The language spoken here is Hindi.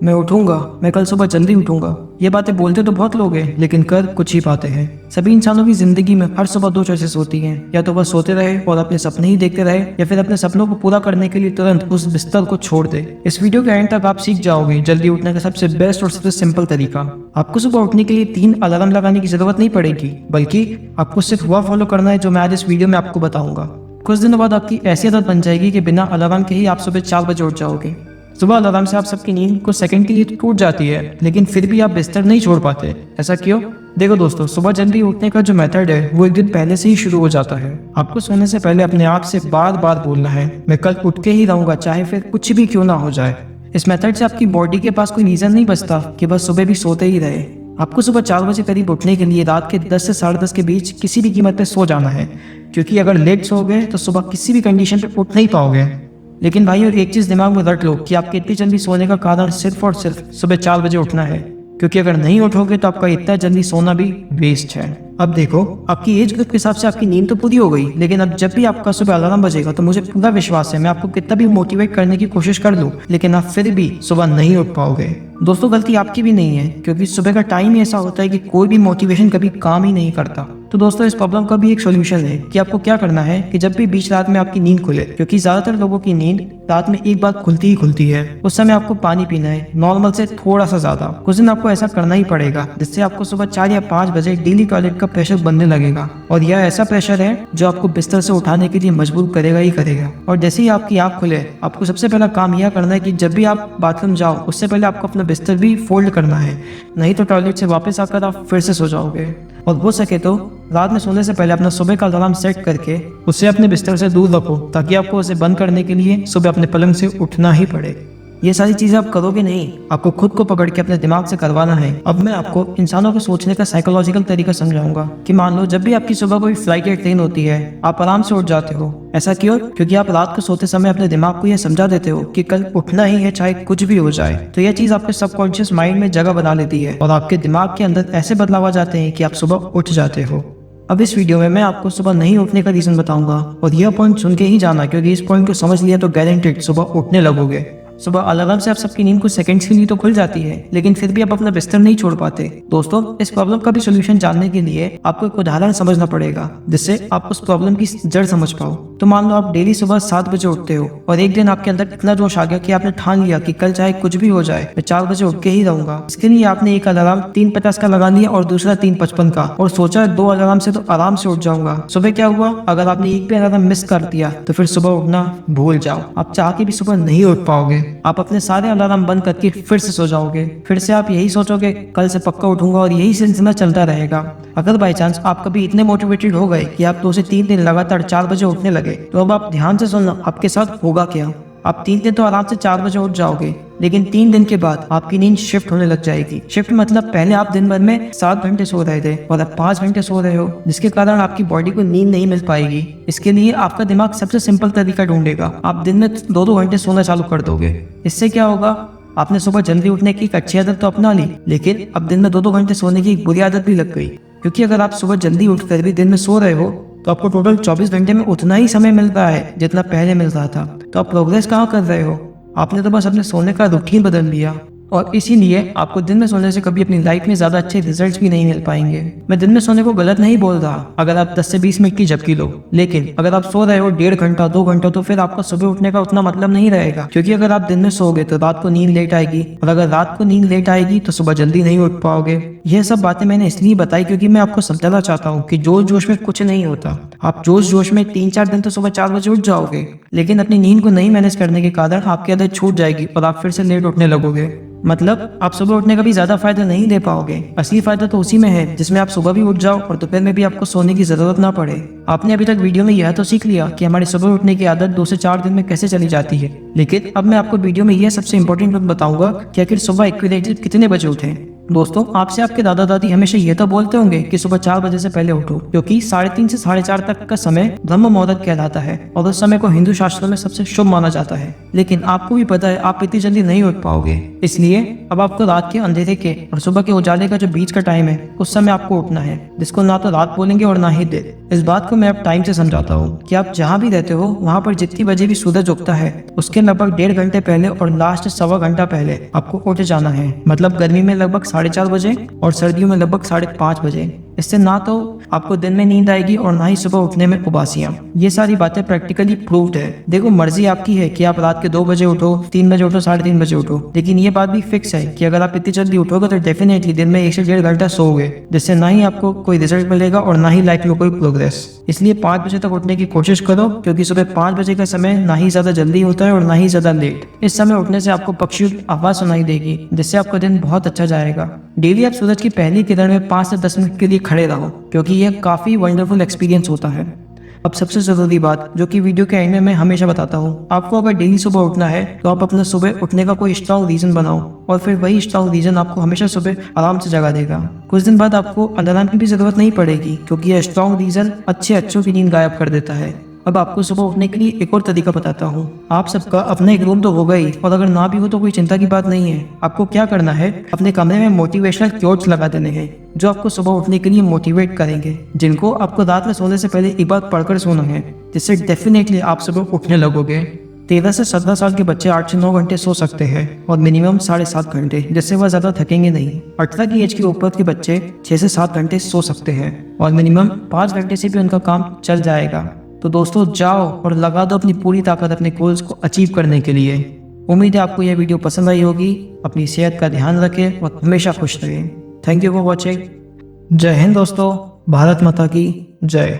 मैं उठूंगा, मैं कल सुबह जल्दी उठूंगा। ये बातें बोलते तो बहुत लोग हैं, लेकिन कर कुछ ही पाते हैं। सभी इंसानों की जिंदगी में हर सुबह दो चॉइसेस होती हैं, या तो वह सोते रहे और अपने सपने ही देखते रहे, या फिर अपने सपनों को पूरा करने के लिए तुरंत उस बिस्तर को छोड़ दे। इस वीडियो के एंड तक आप सीख जाओगे जल्दी उठने का सबसे बेस्ट और सबसे सिंपल तरीका। आपको सुबह उठने के लिए 3 अलार्म लगाने की जरूरत नहीं पड़ेगी, बल्कि आपको सिर्फ वह फॉलो करना है जो मैं आज इस वीडियो में आपको बताऊंगा। कुछ दिनों बाद आपकी ऐसी आदत बन जाएगी कि बिना अलार्म के ही आप सुबह 4 बजे उठ जाओगे। सुबह अलार्म से आप सबकी नींद कुछ सेकंड के लिए टूट जाती है, लेकिन फिर भी आप बिस्तर नहीं छोड़ पाते। ऐसा क्यों? देखो दोस्तों, सुबह जल्दी उठने का जो मेथड है वो एक दिन पहले से ही शुरू हो जाता है। आपको सोने से पहले अपने आप से बार बार बोलना है, मैं कल उठ के ही रहूंगा, चाहे फिर कुछ भी क्यों ना हो जाए। इस मेथड से आपकी बॉडी के पास कोई रीजन नहीं बचता कि बस सुबह भी सोते ही रहे। आपको सुबह 4 बजे करीब उठने के लिए रात के 10 से 10:30 के बीच किसी भी कीमत पे सो जाना है, क्योंकि अगर लेट सो गए तो सुबह किसी भी कंडीशन पे उठ नहीं पाओगे। लेकिन भाइयों, एक चीज दिमाग में रख लो कि आपके इतनी जल्दी सोने का कारण सिर्फ और सिर्फ सुबह 4 बजे उठना है, क्योंकि अगर नहीं उठोगे तो आपका इतना जल्दी सोना भी वेस्ट है। अब देखो, आपकी एज ग्रुप के हिसाब से आपकी नींद तो पूरी हो गई, लेकिन अब जब भी आपका सुबह अलार्म बजेगा तो मुझे पूरा विश्वास है मैं आपको कितना भी मोटिवेट करने की कोशिश कर लूं, लेकिन आप फिर भी सुबह नहीं उठ पाओगे। दोस्तों, गलती आपकी भी नहीं है, क्योंकि सुबह का टाइम ही ऐसा होता है कि कोई भी मोटिवेशन कभी काम ही नहीं करता। तो दोस्तों, इस प्रॉब्लम का भी एक सोल्यूशन है कि आपको क्या करना है कि जब भी बीच रात में आपकी नींद खुले, क्योंकि ज्यादातर लोगों की नींद रात में एक बार खुलती ही खुलती है, उस समय आपको पानी पीना है, नॉर्मल से थोड़ा सा ज्यादा। कुछ दिन आपको ऐसा करना ही पड़ेगा, जिससे आपको सुबह 4 या 5 बजे डेली टॉयलेट का प्रेशर बनने लगेगा। और यह ऐसा प्रेशर है जो आपको बिस्तर से उठाने के लिए मजबूर करेगा ही करेगा। और जैसे ही आपकी आंख खुले, आपको सबसे पहला काम यह करना है कि जब भी आप बाथरूम जाओ उससे पहले आपको अपना बिस्तर भी फोल्ड करना है, नहीं तो टॉयलेट से वापस आकर आप फिर से सो जाओगे। और हो सके तो रात में सोने से पहले अपना सुबह का अलार्म सेट करके उसे अपने बिस्तर से दूर रखो, ताकि आपको उसे बंद करने के लिए सुबह अपने पलंग से उठना ही पड़े। ये सारी चीजें आप करोगे नहीं, आपको खुद को पकड़ के अपने दिमाग से करवाना है। अब मैं आपको इंसानों के सोचने का साइकोलॉजिकल तरीका समझाऊंगा कि मान लो जब भी आपकी सुबह कोई फ्लाइट या ट्रेन होती है, आप आराम से उठ जाते हो। ऐसा क्यों? क्योंकि आप रात को सोते समय अपने दिमाग को यह समझा देते हो कि कल उठना ही है, चाहे कुछ भी हो जाए। तो यह चीज आपके सबकॉन्शियस माइंड में जगह बना लेती है और आपके दिमाग के अंदर ऐसे बदलाव आ जाते हैं कि आप सुबह उठ जाते हो। अब इस वीडियो में मैं आपको सुबह नहीं उठने का रीजन बताऊंगा, और यह पॉइंट सुन के ही जाना, क्योंकि इस पॉइंट को समझ लिया तो गारंटेड सुबह उठने लगोगे। सुबह अलार्म से आप सबकी नींद कुछ सेकंड्स के लिए तो खुल जाती है, लेकिन फिर भी आप अपना बिस्तर नहीं छोड़ पाते। दोस्तों, इस प्रॉब्लम का भी सोल्यूशन जानने के लिए आपको एक उदाहरण समझना पड़ेगा, जिससे आप उस प्रॉब्लम की जड़ समझ पाओ। तो मान लो आप डेली सुबह 7 बजे उठते हो, और एक दिन आपके अंदर इतना जोश आ गया कि आपने ठान लिया कि कल चाहे कुछ भी हो जाए मैं 4 बजे उठ के ही रहूंगा। इसके लिए आपने एक अलार्म 3:50 का लगा लिया और दूसरा 3:55 का, और सोचा 2 अलार्म से तो आराम से उठ जाऊंगा। सुबह क्या हुआ? अगर आपने एक भी अलार्म मिस कर दिया तो फिर सुबह उठना भूल जाओ, आप चाह के भी सुबह नहीं उठ पाओगे। आप अपने सारे अलार्म बंद करके फिर से सो जाओगे। फिर से आप यही सोचोगे कल से पक्का उठूंगा, और यही सिलसिला चलता रहेगा। अगर बाई चांस आप कभी इतने मोटिवेटेड हो गए कि आप 2 से 3 दिन लगातार 4 बजे उठने लगे, तो अब आप ध्यान से सुनना आपके साथ होगा क्या। आप 3 दिन तो आराम से 4 बजे उठ जाओगे, लेकिन 3 दिन के बाद आपकी नींद शिफ्ट होने लग जाएगी। शिफ्ट मतलब पहले आप दिन भर में 7 घंटे सो रहे थे और अब 5 घंटे सो रहे हो, जिसके कारण आपकी बॉडी को नींद नहीं मिल पाएगी। इसके लिए आपका दिमाग सबसे सिंपल तरीका ढूंढेगा, आप दिन में 2-2 घंटे सोना चालू कर दोगे। इससे क्या होगा? आपने सुबह जल्दी उठने की एक अच्छी आदत तो अपना ली, लेकिन अब दिन में 2-2 घंटे सोने की एक बुरी आदत भी लग गई। क्योंकि अगर आप सुबह जल्दी उठकर भी दिन में सो रहे हो, तो आपको टोटल 24 घंटे में उतना ही समय मिल रहा है जितना पहले मिल रहा था। तो आप प्रोग्रेस कहाँ कर रहे हो? आपने तो बस अपने सोने का रूटीन बदल लिया, और इसीलिए आपको दिन में सोने से कभी अपनी लाइफ में ज्यादा अच्छे रिजल्ट्स भी नहीं मिल पाएंगे। मैं दिन में सोने को गलत नहीं बोल रहा अगर आप 10 से 20 मिनट की झपकी लो, लेकिन अगर आप सो रहे हो 1.5 घंटा 2 घंटा, तो फिर आपका सुबह उठने का उतना मतलब नहीं रहेगा। क्योंकि अगर आप दिन में सोओगे तो रात को नींद लेट आएगी, और अगर रात को नींद लेट आएगी तो सुबह जल्दी नहीं उठ पाओगे। यह सब बातें मैंने इसलिए बताई क्योंकि मैं आपको समझाना चाहता हूँ कि जोश जोश में कुछ नहीं होता। आप जोश जोश में 3-4 दिन तो सुबह 4 बजे उठ जाओगे, लेकिन अपनी नींद को नहीं मैनेज करने के कारण आपकी आदत छूट जाएगी और आप फिर से लेट उठने लगोगे। मतलब आप सुबह उठने का भी ज्यादा फायदा नहीं ले पाओगे। असली फायदा तो उसी में है जिसमें आप सुबह भी उठ जाओ और दोपहर में भी आपको सोने की जरूरत ना पड़े। आपने अभी तक वीडियो में यह तो सीख लिया कि हमारी सुबह उठने की आदत 2 से 4 दिन में कैसे चली जाती है, लेकिन अब मैं आपको वीडियो में यह सबसे इंपॉर्टेंट बात बताऊंगा कि आखिर सुबह एक्यूरेटली कितने बजे उठें। दोस्तों, आपसे आपके दादा दादी हमेशा ये तो बोलते होंगे कि सुबह 4 बजे से पहले उठो, क्योंकि 3:30 से 4:30 तक का समय ब्रह्म मुहूर्त कहलाता है और उस समय को हिंदू शास्त्रों में सबसे शुभ माना जाता है। लेकिन आपको भी पता है आप इतनी जल्दी नहीं उठ पाओगे, इसलिए अब आपको रात के अंधेरे के और सुबह के उजाले का जो बीच का टाइम है उस समय आपको उठना है, जिसको ना तो रात बोलेंगे और ना ही दिन। इस बात को मैं अब टाइम से समझाता हूँ कि आप जहाँ भी रहते हो वहाँ पर जितनी बजे भी सूरज उगता है उसके लगभग 1.5 घंटे पहले और लास्ट 1.25 घंटा पहले आपको उठ जाना है। मतलब गर्मी में लगभग 4:30 बजे और सर्दियों में लगभग 5:30 बजे। इससे ना तो आपको दिन में नींद आएगी और ना ही सुबह उठने में उबासियां। ये सारी बातें प्रैक्टिकली प्रूव्ड है। देखो, मर्जी आपकी है कि आप रात के 2 बजे उठो, 3 बजे उठो, 3:30 बजे उठो, लेकिन ये बात भी फिक्स है कि अगर आप इतनी जल्दी उठोगे तो डेफिनेटली दिन में 1 से 1.5 घंटा सोओगे, जिससे ना ही आपको कोई रिजल्ट मिलेगा और ना ही लाइफ में कोई प्रोग्रेस। इसलिए 5 बजे तक उठने की कोशिश करो, क्योंकि सुबह 5 बजे का समय ना ही ज्यादा जल्दी होता है और ना ही ज्यादा लेट। इस समय उठने से आपको पक्षियों की आवाज सुनाई देगी, जिससे आपका दिन बहुत अच्छा जाएगा। डेली आप सूरज की पहली किरण में 5 से 10 मिनट के लिए खड़े रहो, क्योंकि यह काफी वंडरफुल एक्सपीरियंस होता है। अब सबसे जरूरी बात जो कि वीडियो के एंड में मैं हमेशा बताता हूँ, आपको अगर डेली सुबह उठना है तो आप अपना सुबह उठने का कोई स्ट्रॉन्ग रीजन बनाओ, और फिर वही स्ट्रॉन्ग रीजन आपको हमेशा सुबह आराम से जगा देगा। कुछ दिन बाद आपको अलार्म की भी जरूरत नहीं पड़ेगी, क्योंकि यह स्ट्रॉन्ग रीजन अच्छों की नींद गायब कर देता है। अब आपको सुबह उठने के लिए एक और तरीका बताता हूँ। आप सबका अपना एक रूम तो होगा ही, और अगर ना भी हो तो कोई चिंता की बात नहीं है। आपको क्या करना है, अपने कमरे में मोटिवेशनल क्योट्स लगा देने हैं जो आपको सुबह उठने के लिए मोटिवेट करेंगे, जिनको आपको रात में सोने से पहले एक बार पढ़कर सोना है, जिससे डेफिनेटली आप सुबह उठने लगोगे। 13 से 17 साल के बच्चे 8 से 9 घंटे सो सकते हैं और मिनिमम 7.5 घंटे, जिससे वह ज्यादा थकेंगे नहीं। 18 की एज के ऊपर के बच्चे 6 से 7 घंटे सो सकते हैं और मिनिमम 5 घंटे से भी उनका काम चल जाएगा। तो दोस्तों, जाओ और लगा दो अपनी पूरी ताकत अपने गोल्स को अचीव करने के लिए। उम्मीद है आपको यह वीडियो पसंद आई होगी। अपनी सेहत का ध्यान रखें और हमेशा खुश रहें। Thank you for watching. जय हिंद दोस्तों, भारत माता की जय।